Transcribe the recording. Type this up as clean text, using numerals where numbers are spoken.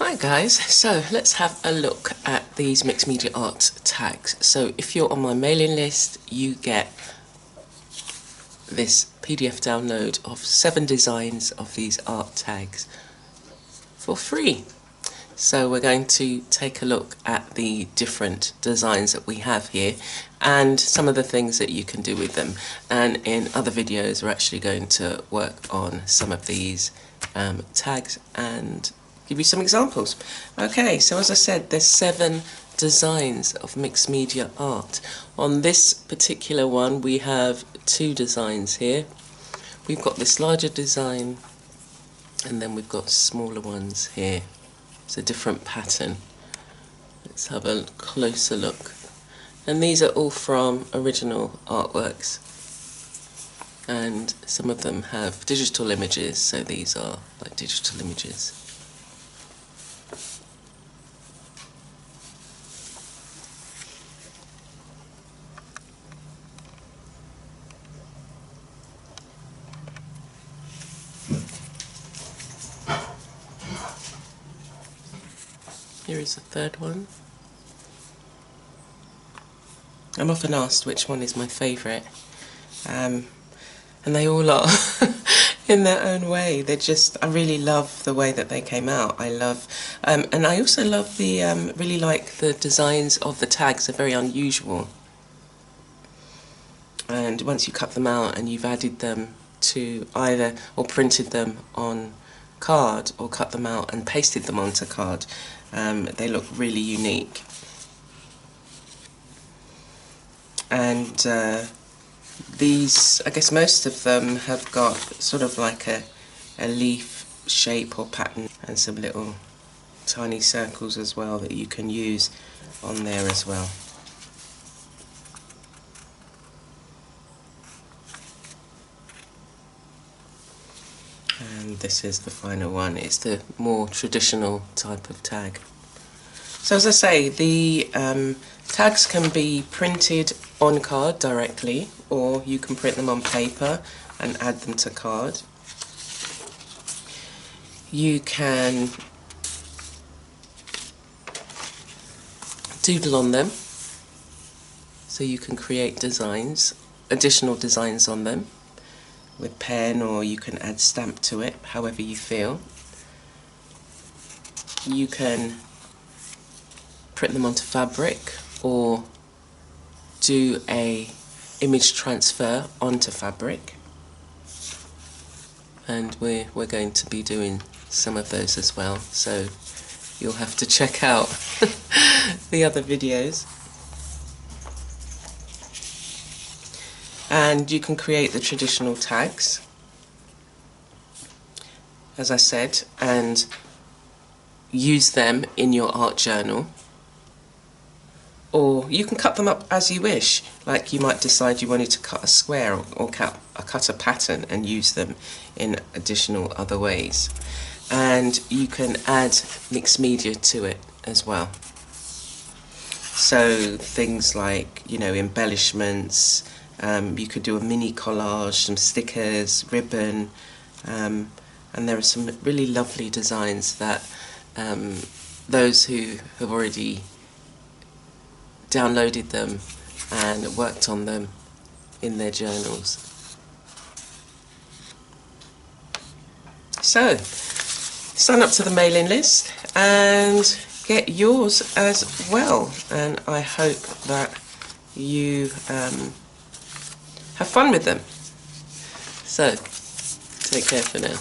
Hi guys, so let's have a look at these mixed media art tags. So if you're on my mailing list, you get this PDF download of 7 designs of these art tags for free. So we're going to take a look at the different designs that we have here and some of the things that you can do with them. And in other videos we're actually going to work on some of these tags and give you some examples. Okay, so as I said, there's 7 designs of mixed media art. On this particular one we have 2 designs here. We've got this larger design and then we've got smaller ones here. It's a different pattern. Let's have a closer look. And these are all from original artworks. And some of them have digital images, so these are like digital images. Here is the third one. I'm often asked which one is my favourite, and they all are in their own way. They're just, I really love the way that they came out. I love, and I also love the, really like the designs of the tags. They're very unusual. And once you cut them out and you've added them to either, or printed them on card, or cut them out and pasted them onto card, they look really unique. And these, I guess most of them have got sort of like a leaf shape or pattern, and some little tiny circles as well that you can use on there as well. And this is the final one. It's the more traditional type of tag. So as I say, the tags can be printed on card directly, or you can print them on paper and add them to card. You can doodle on them, so you can create designs, additional designs on them with pen, or you can add stamp to it, however you feel. You can print them onto fabric or do a image transfer onto fabric, and we're going to be doing some of those as well, so you'll have to check out the other videos. And you can create the traditional tags, as I said, and use them in your art journal. Or you can cut them up as you wish, like you might decide you wanted to cut a square or cut a pattern and use them in additional other ways. And you can add mixed media to it as well. So things like, you know, embellishments, you could do a mini collage, some stickers, ribbon, and there are some really lovely designs that those who have already downloaded them and worked on them in their journals. So, sign up to the mailing list and get yours as well, and I hope that you have fun with them. So, take care for now.